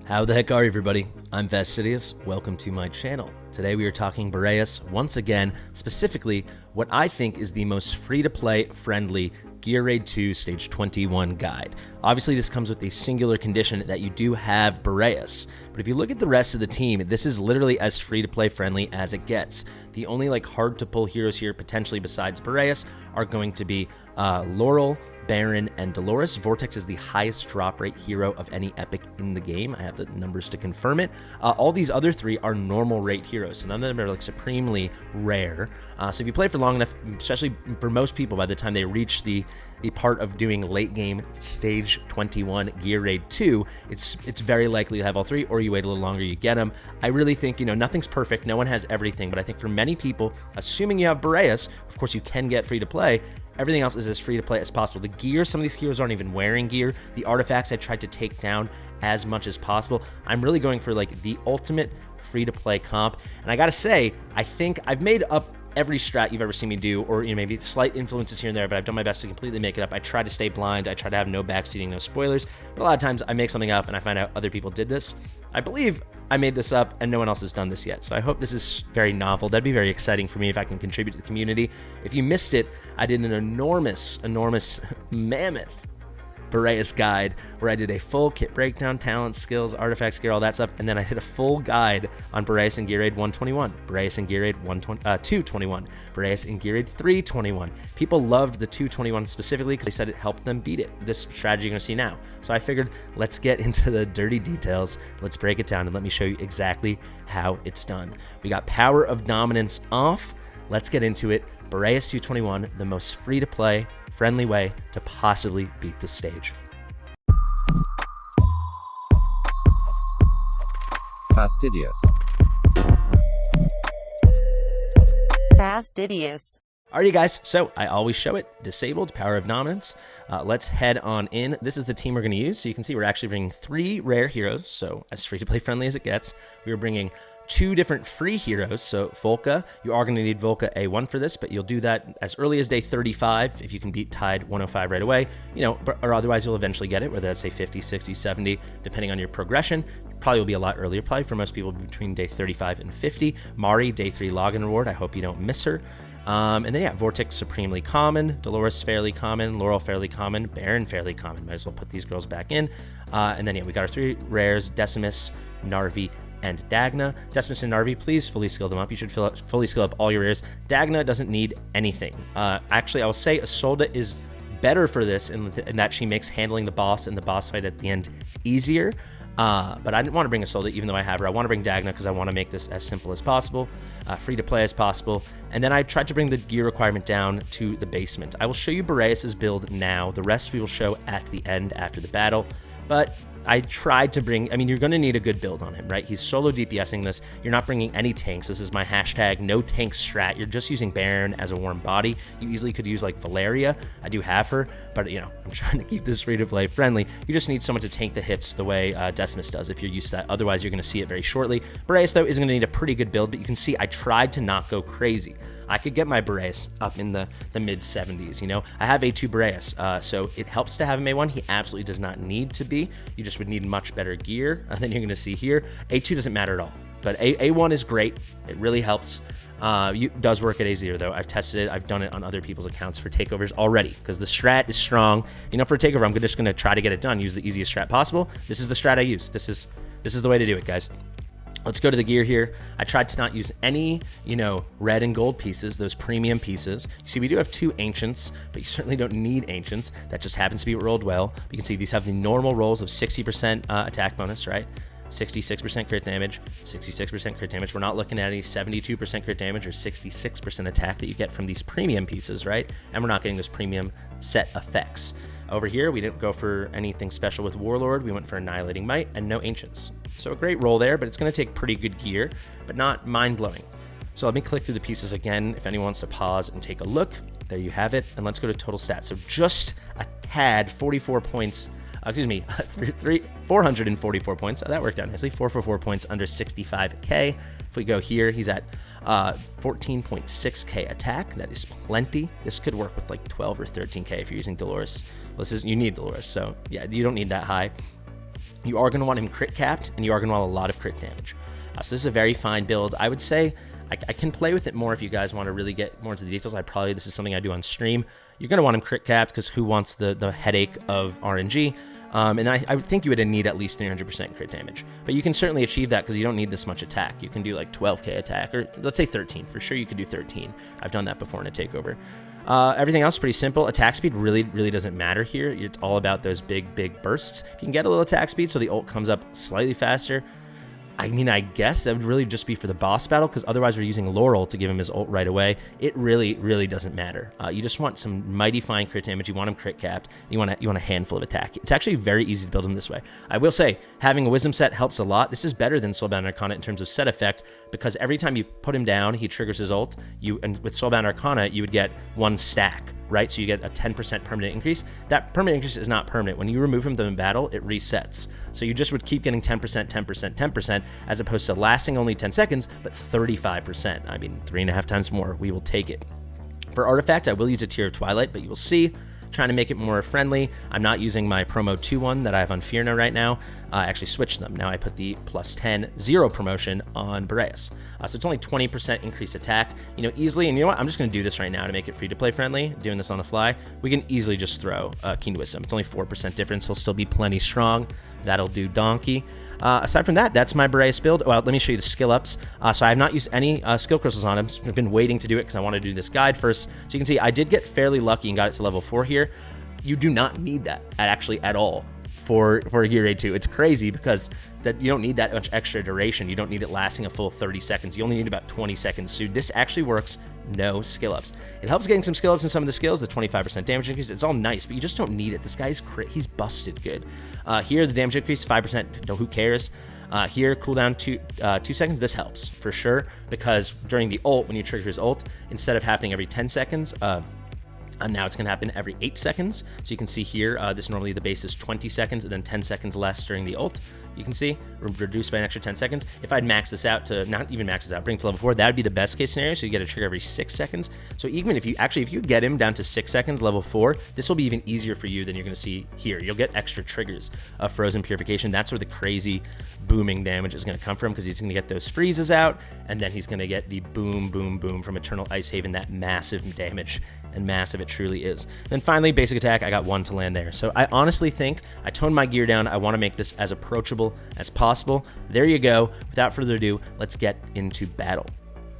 How the heck are you, everybody? I'm Fastidious. Welcome to my channel. Today we are talking Boreas once again, specifically what I think is the most free-to-play friendly GR2 Stage 21 guide. Obviously, this comes with a singular condition that you do have Boreas, but if you look at the rest of the team, this is literally as free-to-play friendly as it gets. The only hard-to-pull heroes here, potentially besides Boreas, are going to be Laurel, Baron, and Dolores. Vortex is the highest drop rate hero of any epic in the game. I have the numbers to confirm it. All these other three are normal rate heroes, so none of them are supremely rare. So if you play for long enough, especially for most people, by the time they reach the part of doing late game stage 21 gear raid 2, it's very likely to have all three, or you wait a little longer, you get them. I really think, nothing's perfect, no one has everything, but I think for many people, assuming you have Boreas, of course you can get free to play. Everything else is as free to play as possible. The gear, some of these heroes aren't even wearing gear. The artifacts I tried to take down as much as possible. I'm really going for the ultimate free to play comp. And I gotta say, I think I've made up every strat you've ever seen me do, or maybe slight influences here and there, but I've done my best to completely make it up. I try to stay blind. I try to have no backseating, no spoilers. But a lot of times I make something up and I find out other people did this. I believe I made this up and no one else has done this yet. So I hope this is very novel. That'd be very exciting for me if I can contribute to the community. If you missed it, I did an enormous mammoth Boreas guide where I did a full kit breakdown, talents, skills, artifacts, gear, all that stuff, and then I did a full guide on Boreas and Gear Raid 121, Boreas and Gear Raid 221, Boreas and Gear Raid 321. People loved the 221 specifically because they said it helped them beat it. This strategy you're going to see now. So I figured, let's get into the dirty details. Let's break it down and let me show you exactly how it's done. We got Power of Dominance off. Let's get into it. Boreas 221, the most free-to-play, friendly way to possibly beat the stage. Fastidious. Fastidious. Alrighty guys, so I always show it, disabled, Power of Dominance. Let's head on in. This is the team we're going to use. So you can see we're actually bringing 3 rare heroes, so as free-to-play friendly as it gets. We are bringing 2 different free heroes, so Volca. You are going to need Volca A1 for this, but you'll do that as early as day 35 if you can beat Tide 105 right away, or otherwise you'll eventually get it, whether that's say 50, 60, 70, depending on your progression. Probably will be a lot earlier, probably for most people between day 35 and 50. Mari, day 3 login reward. I hope you don't miss her. And then yeah, Vortex supremely common, Dolores fairly common, Laurel fairly common, Baron fairly common. Might as well put these girls back in. And then yeah, we got our 3 rares, Decimus, Narvi, and Dagna. Decimus and Narvi, please fully skill them up. You should fully skill up all your rares. Dagna doesn't need anything. Actually, I will say Isolde is better for this in that she makes handling the boss and the boss fight at the end easier. But I didn't want to bring Isolde, even though I have her. I want to bring Dagna because I want to make this as simple as possible, free to play as possible. And then I tried to bring the gear requirement down to the basement. I will show you Boreas' build now. The rest we will show at the end after the battle. But I tried to bring, you're going to need a good build on him, right? He's solo DPSing this. You're not bringing any tanks. This is my hashtag no tank strat. You're just using Baron as a warm body. You easily could use Valeria. I do have her, but I'm trying to keep this free to play friendly. You just need someone to tank the hits the way Decimus does if you're used to that. Otherwise, you're going to see it very shortly. Boreas, though, is going to need a pretty good build, but you can see I tried to not go crazy. I could get my Boreas up in the mid 70s, I have A2 Boreas, so it helps to have him A1. He absolutely does not need to be. You just would need much better gear than you're going to see here. A2 doesn't matter at all, but A1 is great. It really helps. It does work at A0 though. I've tested it. I've done it on other people's accounts for takeovers already because the strat is strong. For a takeover, I'm just going to try to get it done. Use the easiest strat possible. This is the strat I use. This is the way to do it, guys. Let's go to the gear here. I tried to not use any, red and gold pieces, those premium pieces. You see, we do have 2 ancients, but you certainly don't need ancients. That just happens to be rolled well. You can see these have the normal rolls of 60% attack bonus, right? 66% crit damage, 66% crit damage. We're not looking at any 72% crit damage or 66% attack that you get from these premium pieces, right? And we're not getting those premium set effects. Over here, we didn't go for anything special with Warlord. We went for Annihilating Might and no Ancients. So a great roll there, but it's going to take pretty good gear, but not mind-blowing. So let me click through the pieces again if anyone wants to pause and take a look. There you have it. And let's go to total stats. So just a tad, 44 points. 444 points. That worked out nicely. 444 points under 65k. If we go here, he's at 14.6k attack. That is plenty. This could work with 12 or 13k if you're using Dolores. Well, you need Dolores, so yeah, you don't need that high. You are going to want him crit capped, and you are going to want a lot of crit damage. So this is a very fine build. I would say I can play with it more if you guys want to really get more into the details. This is something I do on stream. You're going to want him crit capped because who wants the headache of RNG? And I would think you would need at least 300% crit damage. But you can certainly achieve that because you don't need this much attack. You can do like 12k attack, or let's say 13. For sure you could do 13. I've done that before in a takeover. Everything else is pretty simple. Attack speed really doesn't matter here. It's all about those big bursts. If you can get a little attack speed so the ult comes up slightly faster, I mean, I guess that would really just be for the boss battle, because otherwise we're using Laurel to give him his ult right away. It really doesn't matter. You just want some mighty fine crit damage. You want him crit capped. You want a handful of attack. It's actually very easy to build him this way. I will say, having a Wisdom set helps a lot. This is better than Soulbound Arcana in terms of set effect, because every time you put him down, he triggers his ult. And with Soulbound Arcana, you would get one stack, right? So you get a 10% permanent increase. That permanent increase is not permanent. When you remove him in battle, it resets. So you just would keep getting 10%, 10%, 10%, as opposed to lasting only 10 seconds, but 35%. I mean, 3.5 times more. We will take it. For Artifact, I will use a Tear of Twilight, but you will see, trying to make it more friendly, I'm not using my promo 2-1 that I have on Fierna right now. I actually switched them. Now I put the +10 0 promotion on Boreas. So it's only 20% increased attack, easily. And you know what? I'm just going to do this right now to make it free to play friendly, doing this on the fly. We can easily just throw Keen Wisdom. It's only 4% difference. He'll still be plenty strong. That'll do donkey. Aside from that, that's my Boreas build. Well, let me show you the skill ups. So I have not used any skill crystals on him. I've been waiting to do it because I want to do this guide first. So you can see I did get fairly lucky and got it to level 4 here. You do not need that at all for Gear Raid 2. It's crazy because that you don't need that much extra duration. You don't need it lasting a full 30 seconds. You only need about 20 seconds. So this actually works, no skill ups. It helps getting some skill ups in some of the skills, the 25% damage increase. It's all nice, but you just don't need it. This guy's he's busted good. Here, the damage increase, 5%, who cares? Here, cooldown 2 seconds. This helps for sure, because during the ult, when you trigger his ult, instead of happening every 10 seconds, now it's going to happen every 8 seconds. So you can see here, this normally the base is 20 seconds and then 10 seconds less during the ult. You can see reduced by an extra 10 seconds. If I'd max this out to, not even max this out, bring it to level 4, that would be the best case scenario. So you get a trigger every 6 seconds. So even if you get him down to 6 seconds, level 4, this will be even easier for you than you're going to see here. You'll get extra triggers of Frozen Purification. That's where the crazy booming damage is going to come from, because he's going to get those freezes out, and then he's going to get the boom from Eternal Ice Haven, that massive damage. And massive it truly is. Then finally, basic attack, I got 1 to land there. So I honestly think I toned my gear down. I want to make this as approachable as possible. There you go. Without further ado, let's get into battle.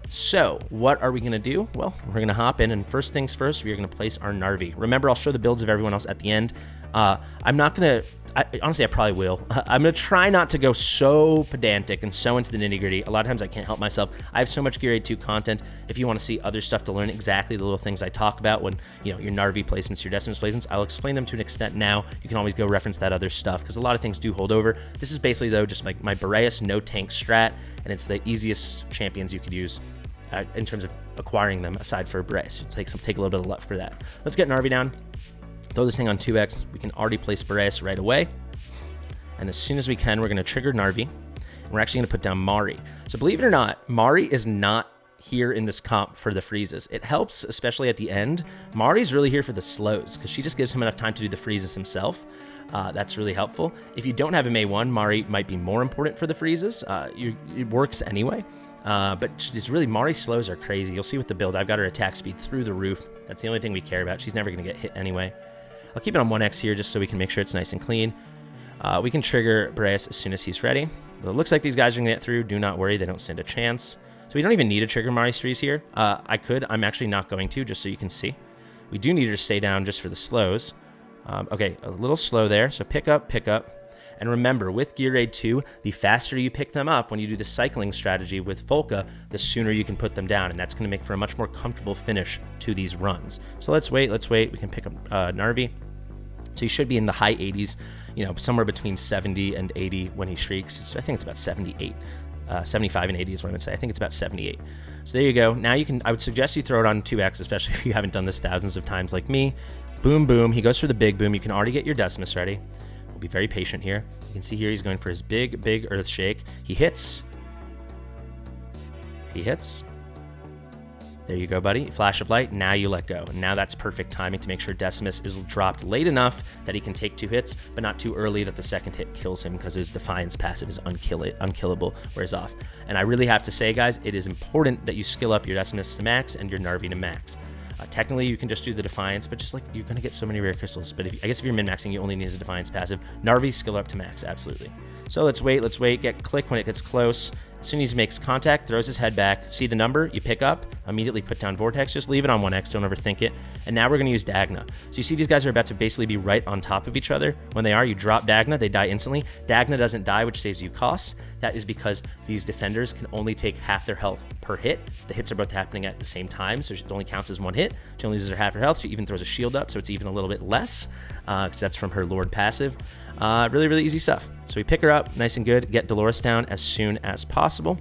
So what are we going to do? Well, we're going to hop in, and first things first, we are going to place our Narvi. Remember, I'll show the builds of everyone else at the end. I'm not going to, honestly, I probably will. I'm going to try not to go so pedantic and so into the nitty gritty. A lot of times I can't help myself. I have so much Gear Raid 2 content. If you want to see other stuff to learn exactly the little things I talk about when, your Narvi placements, your Decimus placements, I'll explain them to an extent now. You can always go reference that other stuff, because a lot of things do hold over. This is basically, though, just like my Boreas no tank strat, and it's the easiest champions you could use in terms of acquiring them, aside for Boreas. Take a little bit of luck for that. Let's get Narvi down. Throw this thing on 2x. We can already place Boreas right away. And as soon as we can, we're going to trigger Narvi. And we're actually going to put down Mari. So believe it or not, Mari is not here in this comp for the freezes. It helps, especially at the end. Mari's really here for the slows, because she just gives him enough time to do the freezes himself. That's really helpful. If you don't have him A1, Mari might be more important for the freezes. It works anyway. But it's really, Mari's slows are crazy. You'll see with the build, I've got her attack speed through the roof. That's the only thing we care about. She's never going to get hit anyway. I'll keep it on 1x here just so we can make sure it's nice and clean. We can trigger Boreas as soon as he's ready. But it looks like these guys are going to get through. Do not worry, they don't stand a chance. So we don't even need to trigger Mari's freeze here. I could. I'm actually not going to, just so you can see. We do need her to stay down just for the slows. Okay, a little slow there. So pick up. And remember, with Gear Raid 2, the faster you pick them up when you do the cycling strategy with Volca, the sooner you can put them down, and that's going to make for a much more comfortable finish to these runs. So let's wait. We can pick up Narvi. So he should be in the high 80s, somewhere between 70 and 80 when he shrieks. So I think it's about 78. 75 and 80 is what I would say. I think it's about 78. So there you go. Now I would suggest you throw it on 2x, especially if you haven't done this thousands of times like me. Boom. He goes for the big boom. You can already get your Decimus ready. We'll be very patient here. You can see here he's going for his big Earth Shake. He hits. There you go, buddy. Flash of light. Now you let go. And now that's perfect timing to make sure Decimus is dropped late enough that he can take 2 hits, but not too early that the second hit kills him because his Defiance passive is unkillable, wears off. And I really have to say, guys, it is important that you skill up your Decimus to max and your Narvi to max. Technically, you can just do the Defiance, but just like you're going to get so many rare crystals. But I guess if you're min-maxing, you only need his Defiance passive. Narvi, skill up to max, absolutely. So let's wait, get click when it gets close. As soon as he makes contact, throws his head back, see the number, you pick up, immediately put down Vortex, just leave it on 1x, don't overthink it. And now we're going to use Dagna. So you see these guys are about to basically be right on top of each other. When they are, you drop Dagna, they die instantly. Dagna doesn't die, which saves you costs. That is because these defenders can only take half their health per hit. The hits are both happening at the same time, so it only counts as 1 hit. She only loses her half her health. She even throws a shield up, so it's even a little bit less, because that's from her Lord passive. Really easy stuff. So we pick her up, nice and good, get Dolores down as soon as possible.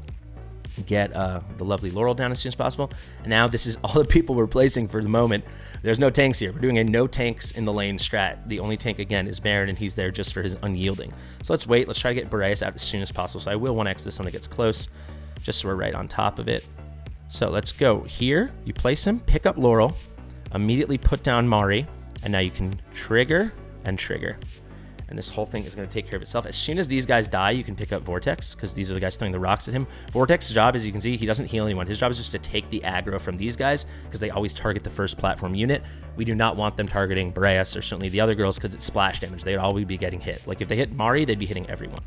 Get the lovely Laurel down as soon as possible. And now this is all the people we're placing for the moment. There's no tanks here. We're doing a no tanks in the lane strat. The only tank, again, is Baron, and he's there just for his unyielding. So let's wait. Let's try to get Boreas out as soon as possible. So I will 1x this when it gets close, just so we're right on top of it. So let's go here. You place him, pick up Laurel, immediately put down Mari, and now you can trigger and trigger. And this whole thing is going to take care of itself. As soon as these guys die, you can pick up Vortex, because these are the guys throwing the rocks at him. Vortex's job, as you can see, he doesn't heal anyone. His job is just to take the aggro from these guys, because they always target the first platform unit. We do not want them targeting Boreas, or certainly the other girls, because it's splash damage. They'd always be getting hit. Like if they hit Mari, they'd be hitting everyone.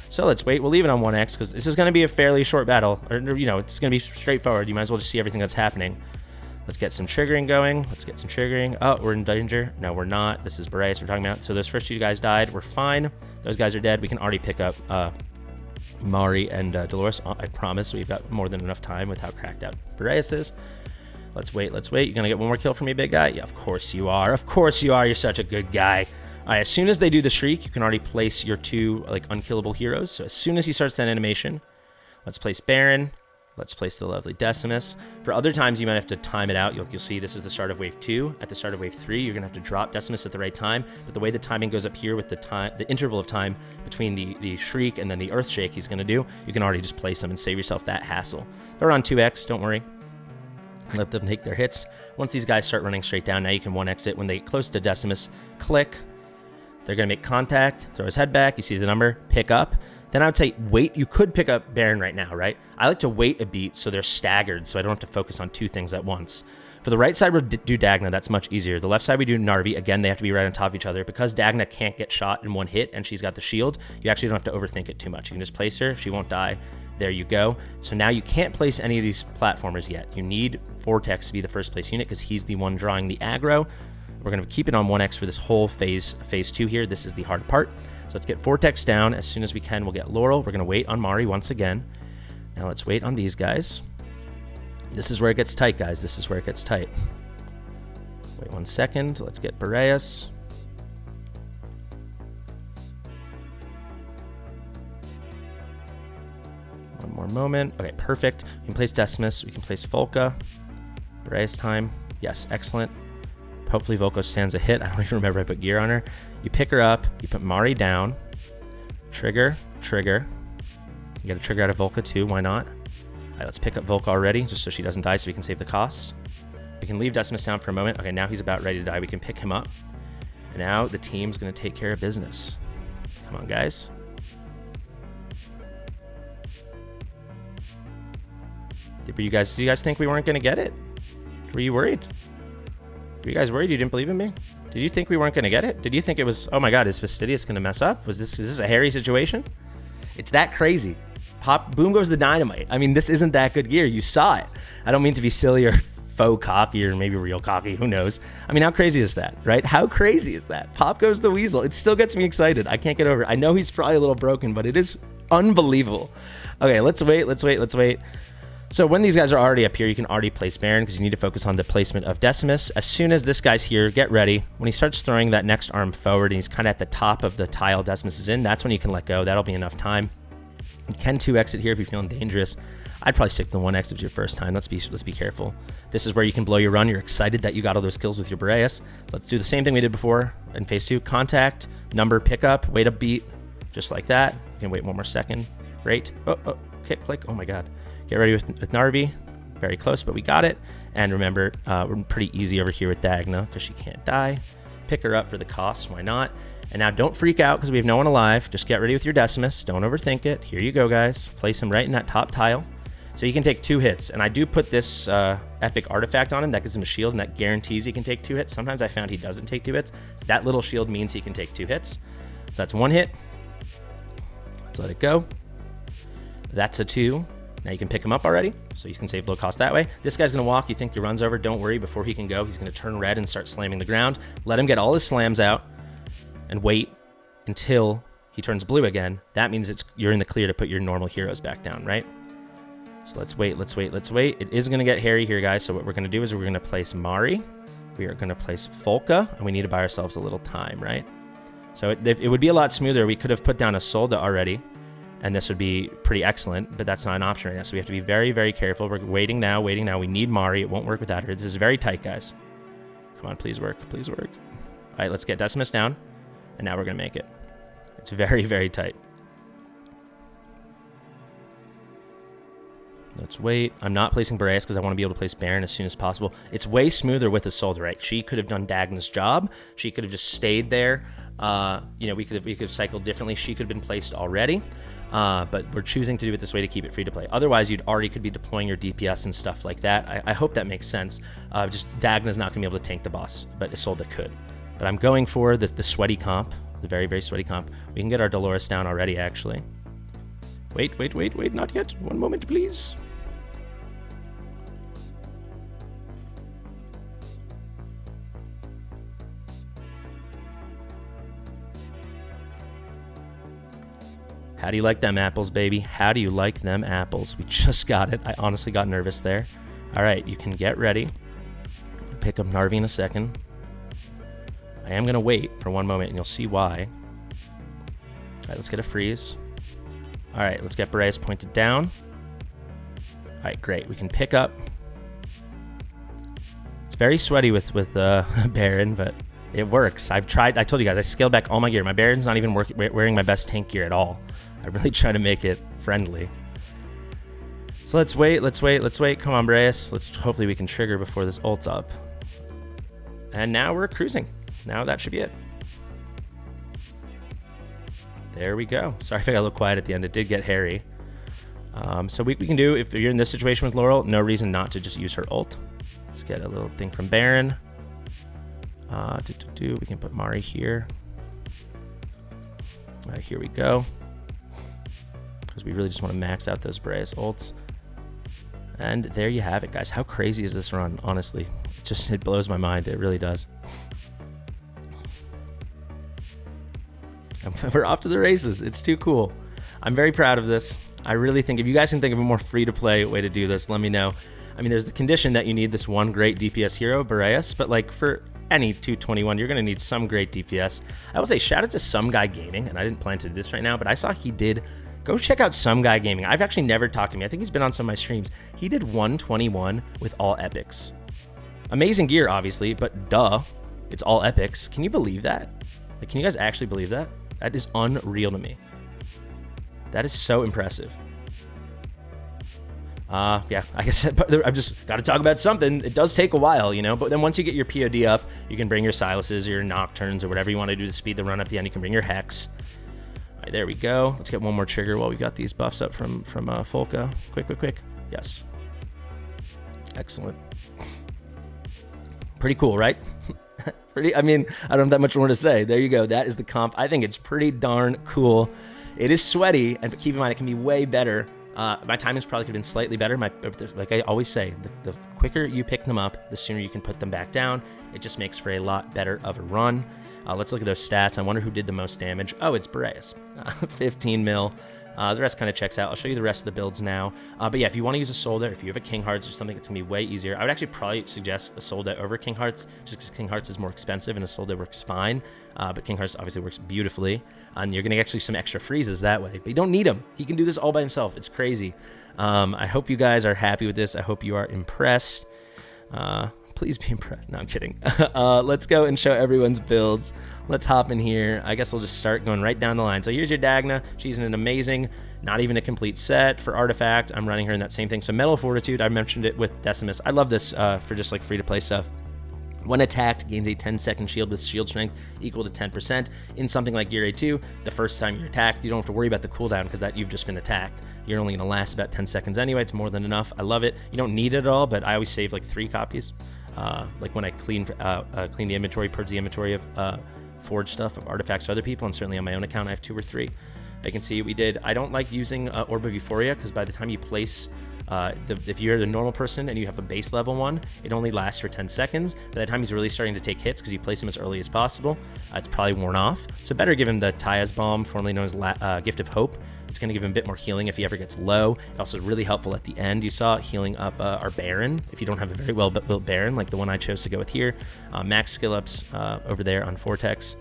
So let's wait. We'll leave it on 1x, because this is going to be a fairly short battle. Or, you know, it's going to be straightforward. You might as well just see everything that's happening. Let's get some triggering going. Let's get some triggering. Oh, we're in danger. No, we're not. This is Boreas we're talking about. So those first 2 guys died. We're fine. Those guys are dead. We can already pick up Mari and Dolores. I promise we've got more than enough time with how cracked out Boreas is. Let's wait. You're going to get one more kill from me, big guy? Yeah, of course you are. Of course you are. You're such a good guy. All right, as soon as they do the Shriek, you can already place your 2 like unkillable heroes. So as soon as he starts that animation, let's place Baron. Let's place the lovely Decimus. For other times, you might have to time it out. You'll see this is the start of wave 2. At the start of wave 3, you're going to have to drop Decimus at the right time. But the way the timing goes up here with the interval of time between the Shriek and then the Earth Shake he's going to do, you can already just place them and save yourself that hassle. They're on 2x, don't worry. Let them take their hits. Once these guys start running straight down, now you can 1x it. When they get close to Decimus, click. They're going to make contact, throw his head back. You see the number, pick up. Then I would say wait. You could pick up Baron right now, right? I like to wait a beat so they're staggered so I don't have to focus on 2 things at once. For the right side, we'll do Dagna. That's much easier. The left side, we do Narvi. Again, they have to be right on top of each other. Because Dagna can't get shot in 1 hit and she's got the shield, you actually don't have to overthink it too much. You can just place her. She won't die. There you go. So now you can't place any of these platformers yet. You need Vortex to be the first place unit because he's the one drawing the aggro. We're going to keep it on 1x for this whole phase 2 here. This is the hard part. So let's get Vortex down. As soon as we can, we'll get Laurel. We're going to wait on Mari once again. Now let's wait on these guys. This is where it gets tight, guys. This is where it gets tight. Wait 1 second. Let's get Boreas. One more moment. Okay, perfect. We can place Decimus. We can place Volca. Boreas time. Yes, excellent. Hopefully Volca stands a hit. I don't even remember I put gear on her. You pick her up. You put Mari down. Trigger. Trigger. You get a trigger out of Volca too. Why not? All right, let's pick up Volca already, just so she doesn't die so we can save the cost. We can leave Decimus down for a moment. Okay, now he's about ready to die. We can pick him up. And now the team's going to take care of business. Come on, guys. Did you guys think we weren't going to get it? Were you worried? Were you guys worried you didn't believe in me? Did you think we weren't going to get it? Did you think it was, oh my god, is Fastidious going to mess up? Is this a hairy situation? It's that crazy. Boom goes the dynamite. I mean, this isn't that good gear. You saw it. I don't mean to be silly or faux cocky or maybe real cocky. Who knows? I mean, how crazy is that, right? How crazy is that? Pop goes the weasel. It still gets me excited. I can't get over it. I know he's probably a little broken, but it is unbelievable. Okay, let's wait. So when these guys are already up here, you can already place Baron because you need to focus on the placement of Decimus. As soon as this guy's here, get ready. When he starts throwing that next arm forward and he's kind of at the top of the tile Decimus is in, that's when you can let go. That'll be enough time. You can 2x it here if you're feeling dangerous. I'd probably stick to the 1x if it's your first time. Let's be careful. This is where you can blow your run. You're excited that you got all those kills with your Boreas. So let's do the same thing we did before in phase 2. Contact, number, pick up, wait a beat, just like that. You can wait 1 more second. Great. Oh, click. Oh my god. Get ready with Narvi. Very close, but we got it. And remember, we're pretty easy over here with Dagna because she can't die. Pick her up for the cost, why not? And now don't freak out because we have no one alive. Just get ready with your Decimus. Don't overthink it. Here you go, guys. Place him right in that top tile. So you can take 2 hits. And I do put this epic artifact on him. That gives him a shield, and that guarantees he can take 2 hits. Sometimes I found he doesn't take 2 hits. That little shield means he can take 2 hits. So that's 1 hit. Let's let it go. That's a 2. Now you can pick him up already, so you can save low cost that way. This guy's going to walk. You think your run's over. Don't worry. Before he can go, he's going to turn red and start slamming the ground. Let him get all his slams out and wait until he turns blue again. That means you're in the clear to put your normal heroes back down, right? So let's wait. It is going to get hairy here, guys. So what we're going to do is we're going to place Mari. We are going to place Folka, and we need to buy ourselves a little time, right? So it would be a lot smoother. We could have put down a Solda already, and this would be pretty excellent, but that's not an option right now. So we have to be very, very careful. We're waiting now. We need Mari. It won't work without her. This is very tight, guys. Come on, please work. All right, let's get Decimus down, and now we're going to make it. It's very, very tight. Let's wait. I'm not placing Boreas because I want to be able to place Baron as soon as possible. It's way smoother with the Solda, right? She could have done Dagna's job. She could have just stayed there. We could have cycled differently. She could have been placed already. But we're choosing to do it this way to keep it free to play. Otherwise, you'd already could be deploying your DPS and stuff like that. I hope that makes sense. Just Dagna's not going to be able to tank the boss, but Isolde could. But I'm going for the sweaty comp, the very, very sweaty comp. We can get our Dolores down already, actually. Wait, not yet. One moment, please. How do you like them apples, baby? How do you like them apples? We just got it. I honestly got nervous there. All right, you can get ready. Pick up Narvi in a second. I am going to wait for one moment, and you'll see why. All right, let's get a freeze. All right, let's get Boreas pointed down. All right, great. We can pick up. It's very sweaty with Baron, but it works. I've tried. I told you guys, I scaled back all my gear. My Baron's not even wearing my best tank gear at all. I really try to make it friendly. So let's wait. Come on, Boreas. Hopefully we can trigger before this ult's up. And now we're cruising. Now that should be it. There we go. Sorry if I got a little quiet at the end. It did get hairy. So we can do, if you're in this situation with Laurel, no reason not to just use her ult. Let's get a little thing from Baron. We can put Mari here. All right, here we go. Because we really just want to max out those Boreas ults. And there you have it, guys. How crazy is this run, honestly? It blows my mind. It really does. We're off to the races. It's too cool. I'm very proud of this. I really think if you guys can think of a more free-to-play way to do this, let me know. I mean, there's the condition that you need this one great DPS hero, Boreas, but like for any 221, you're going to need some great DPS. I will say shout out to Some Guy Gaming, and I didn't plan to do this right now, but I saw he did. Go check out Some Guy Gaming. I've actually never talked to him. I think he's been on some of my streams. He did 121 with all epics. Amazing gear, obviously, but duh, it's all epics. Can you believe that? Like, can you guys actually believe that? That is unreal to me. That is so impressive. Yeah, like I said, I've just got to talk about something. It does take a while, you know, but then once you get your POD up, you can bring your Silas's or your Nocturnes or whatever you want to do to speed the run up the end. You can bring your Hex. All right, there we go. Let's get one more trigger while we got these buffs up from Folka. Quick. Yes. Excellent. Pretty cool, right? I mean, I don't have that much more to say. There you go. That is the comp. I think it's pretty darn cool. It is sweaty, and keep in mind, it can be way better. My timings probably could have been slightly better. Like I always say, the quicker you pick them up, the sooner you can put them back down. It just makes for a lot better of a run. Let's look at those stats. I wonder who did the most damage. Oh, it's Boreas. 15 mil. The rest kind of checks out. I'll show you the rest of the builds now. But yeah, if you want to use a Solda, if you have a King Hearts or something, it's going to be way easier. I would actually probably suggest a Solda over King Hearts, just because King Hearts is more expensive and a Solda works fine. But King Hearts obviously works beautifully. And you're going to get actually some extra freezes that way. But you don't need him. He can do this all by himself. It's crazy. I hope you guys are happy with this. I hope you are impressed. Please be impressed. No, I'm kidding. Let's go and show everyone's builds. Let's hop in here. I guess we'll just start going right down the line. So here's your Dagna. She's an amazing Not even a complete set for Artifact. I'm running her in that same thing. So Metal Fortitude, I mentioned it with Decimus. I love this for just like free-to-play stuff. When attacked, gains a 10-second shield with shield strength equal to 10%. In something like GR2, the first time you're attacked, you don't have to worry about the cooldown because that you've just been attacked. You're only going to last about 10 seconds anyway. It's more than enough. I love it. You don't need it at all, but I always save like 3 copies. Like when I clean the inventory, purge the inventory of forged stuff, of artifacts to other people, and certainly on my own account, I have 2 or 3. I can see we did. I don't like using Orb of Euphoria because by the time you place if you're the normal person and you have a base level one, it only lasts for 10 seconds. By the time he's really starting to take hits, because you place him as early as possible, it's probably worn off. So better give him the Taya's Balm, formerly known as Gift of Hope. It's going to give him a bit more healing if he ever gets low. It also is really helpful at the end. You saw it healing up our Baron, if you don't have a very well built Baron, like the one I chose to go with here. Max skill ups over there on Vortex.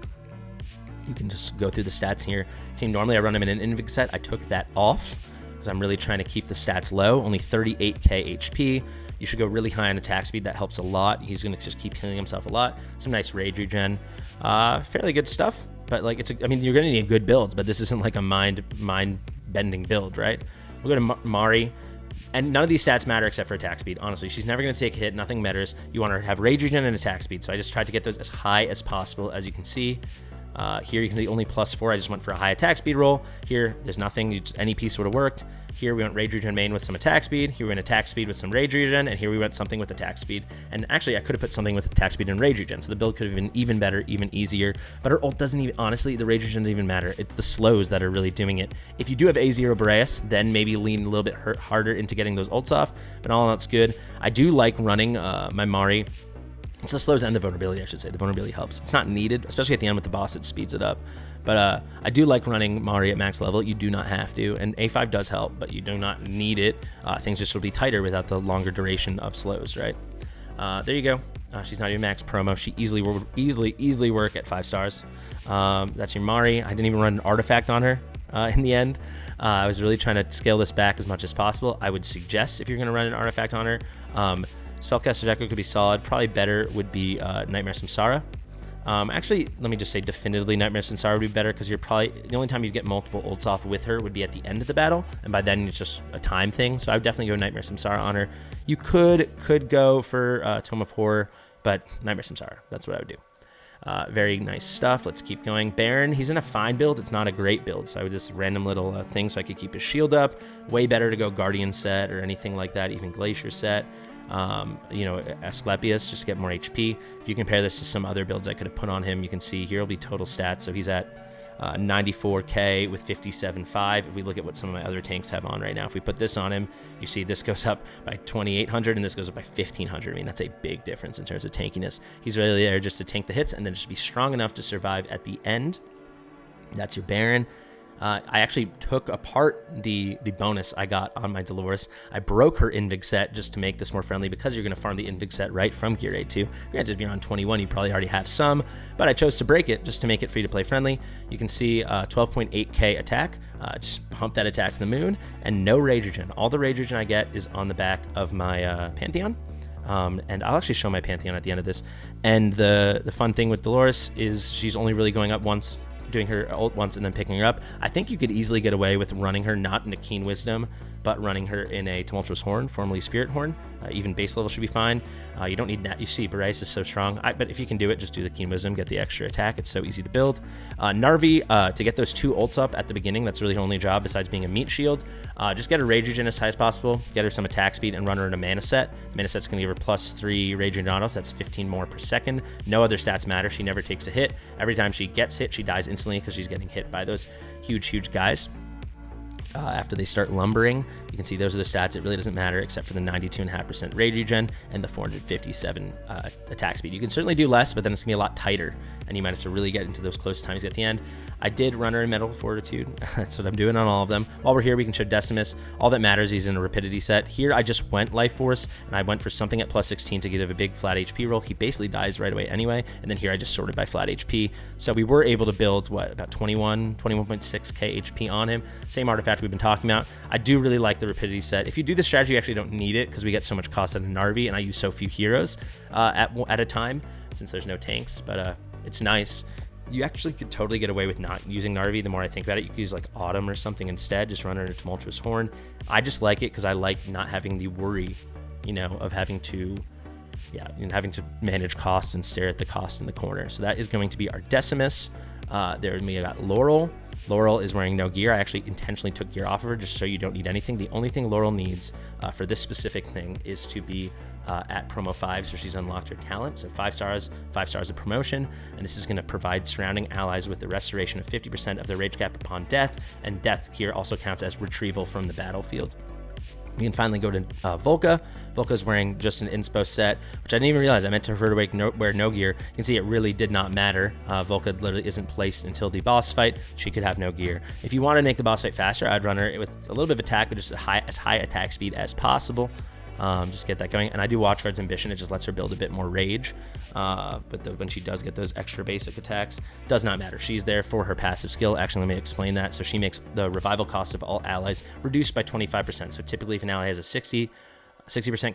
You can just go through the stats here. See, normally I run him in an Invig set. I took that off because I'm really trying to keep the stats low, only 38k HP. You should go really high on attack speed. That helps a lot. He's going to just keep healing himself a lot. Some nice rage regen. Fairly good stuff, but like I mean, you're going to need good builds, but this isn't like a mind-bending build, right? We'll go to Mari, and none of these stats matter except for attack speed. Honestly, she's never going to take a hit. Nothing matters. You want her to have rage regen and attack speed, so I just tried to get those as high as possible, as you can see. Here you can see only +4. I just went for a high attack speed roll. Here, there's nothing. Any piece would have worked. Here we went rage regen main with some attack speed. Here we went attack speed with some rage regen, and here we went something with attack speed. And actually, I could have put something with attack speed and rage regen, so the build could have been even better, even easier. But her ult doesn't even, honestly, the rage regen doesn't even matter. It's the slows that are really doing it. If you do have A0 Boreas, then maybe lean a little bit harder into getting those ults off. But all in all, it's good. I do like running my Mari. It's the slows and the vulnerability, I should say. The vulnerability helps. It's not needed, especially at the end with the boss, it speeds it up. But I do like running Mari at max level. You do not have to, and A5 does help, but you do not need it. Things just will be tighter without the longer duration of slows, right? There you go. She's not even max promo. She would easily work at 5 stars. That's your Mari. I didn't even run an artifact on her in the end. I was really trying to scale this back as much as possible. I would suggest if you're going to run an artifact on her, Spellcaster's Echo could be solid. Probably better would be Nightmare Samsara. Actually, let me just say definitively Nightmare Samsara would be better because you're probably the only time you'd get multiple ults off with her would be at the end of the battle, and by then it's just a time thing. So I would definitely go Nightmare Samsara on her. You could go for Tome of Horror, but Nightmare Samsara, that's what I would do. Very nice stuff. Let's keep going. Baron, he's in a fine build. It's not a great build, so I would just random little thing so I could keep his shield up. Way better to go Guardian set or anything like that, even Glacier set. You know, Asclepius, just get more HP. If you compare this to some other builds I could have put on him, you can see here will be total stats. So he's at 94k with 57.5. If we look at what some of my other tanks have on right now, if we put this on him, you see this goes up by 2,800 and this goes up by 1,500. I mean, that's a big difference in terms of tankiness. He's really there just to tank the hits and then just be strong enough to survive at the end. That's your Baron. I actually took apart the bonus I got on my Dolores. I broke her Invig set just to make this more friendly because you're going to farm the Invig set right from Gear 8-2. Granted, if you're on 21, you probably already have some, but I chose to break it just to make it free to play friendly. You can see 12.8k attack. Just pump that attack to the moon and no rage regen. All the rage regen I get is on the back of my Pantheon. And I'll actually show my Pantheon at the end of this. And the fun thing with Dolores is she's only really going up once, doing her ult once and then picking her up. I think you could easily get away with running her not in a Keen Wisdom, but running her in a Tumultuous Horn, formerly Spirit Horn. Even base level should be fine. You don't need that. You see, Boreas is so strong. But if you can do it, just do the Keen Wisdom, get the extra attack. It's so easy to build. Narvi, to get those 2 ults up at the beginning, that's really her only job besides being a meat shield. Just get her rage regen as high as possible, get her some attack speed, and run her in a mana set. The mana set's going to give her +3 rage regen auto, so that's 15 more per second. No other stats matter. She never takes a hit. Every time she gets hit, she dies instantly because she's getting hit by those huge guys. After they start lumbering, you can see those are the stats. It really doesn't matter except for the 92.5% rage regen and the 457 attack speed. You can certainly do less, but then it's gonna be a lot tighter, and you might have to really get into those close times at the end. I did run her in Metal Fortitude. That's what I'm doing on all of them. While we're here, we can show Decimus. All that matters, he's in a rapidity set. Here, I just went Life Force, and I went for something at +16 to get a big flat HP roll. He basically dies right away anyway, and then here I just sorted by flat HP. So we were able to build, about 21.6k HP on him. Same artifact we've been talking about. I do really like the rapidity set. If you do this strategy, you actually don't need it because we get so much cost out of Narvi, and I use so few heroes at a time since there's no tanks, but it's nice. You actually could totally get away with not using Narvi. The more I think about it, you could use like Autumn or something instead, just run her in a Tumultuous Horn. I just like it because I like not having the worry, of having to manage cost and stare at the cost in the corner. So that is going to be our Decimus. There we got Laurel. Laurel is wearing no gear. I actually intentionally took gear off of her just so you don't need anything. The only thing Laurel needs for this specific thing is to be at promo 5, so she's unlocked her talent. So 5 stars of promotion, and this is going to provide surrounding allies with the restoration of 50% of their rage cap upon death, and death here also counts as retrieval from the battlefield. We can finally go to Volca. Volca's wearing just an inspo set, which I didn't even realize. I meant her to wear no gear. You can see it really did not matter. Volca literally isn't placed until the boss fight. She could have no gear. If you want to make the boss fight faster, I'd run her with a little bit of attack, but just as high attack speed as possible. Just get that going. And I do Watchguard's Ambition. It just lets her build a bit more rage. But when she does get those extra basic attacks, does not matter. She's there for her passive skill. Actually, let me explain that. So she makes the revival cost of all allies reduced by 25%. So typically if an ally has a 60%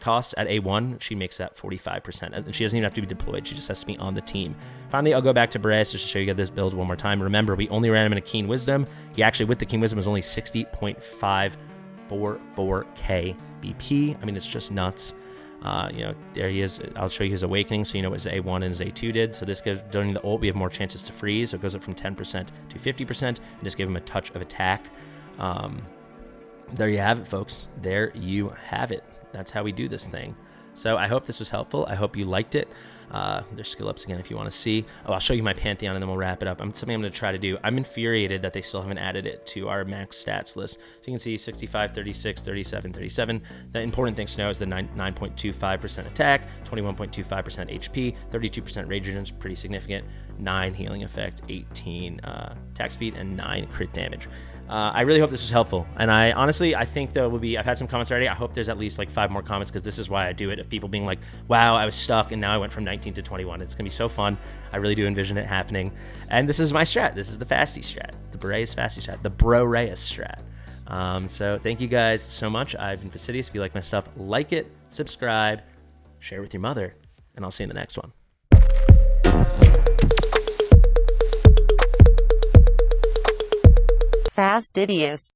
cost at A1, she makes that 45%. And she doesn't even have to be deployed. She just has to be on the team. Finally, I'll go back to Boreas just to show you this build one more time. Remember, we only ran him in a Keen Wisdom. He actually, with the Keen Wisdom, was only 60.544k BP. I mean, it's just nuts. There he is. I'll show you his awakening so you know what his A1 and his A2 did. So this gives, during the ult, we have more chances to freeze. So it goes up from 10% to 50%. And this gave him a touch of attack. There you have it, folks. There you have it. That's how we do this thing. So I hope this was helpful. I hope you liked it. There's skill ups again if you want to see. I'll show you my Pantheon and then we'll wrap it up. Something I'm going to try to do. I'm infuriated that they still haven't added it to our max stats list. So you can see 65, 36, 37, 37. The important things to know is the 9.25% attack, 21.25% HP, 32% rage regen, pretty significant, 9 healing effect, 18 attack speed, and 9 crit damage. I really hope this was helpful. And I think there will be, I've had some comments already. I hope there's at least like 5 more comments because this is why I do it. Of people being like, wow, I was stuck and now I went from 19 to 21. It's going to be so fun. I really do envision it happening. And this is my strat. This is the Fasty strat, the Boreas Fasty strat, the Boreas strat. So thank you guys so much. I've been Fastidious. If you like my stuff, like it, subscribe, share with your mother, and I'll see you in the next one. Fastidious.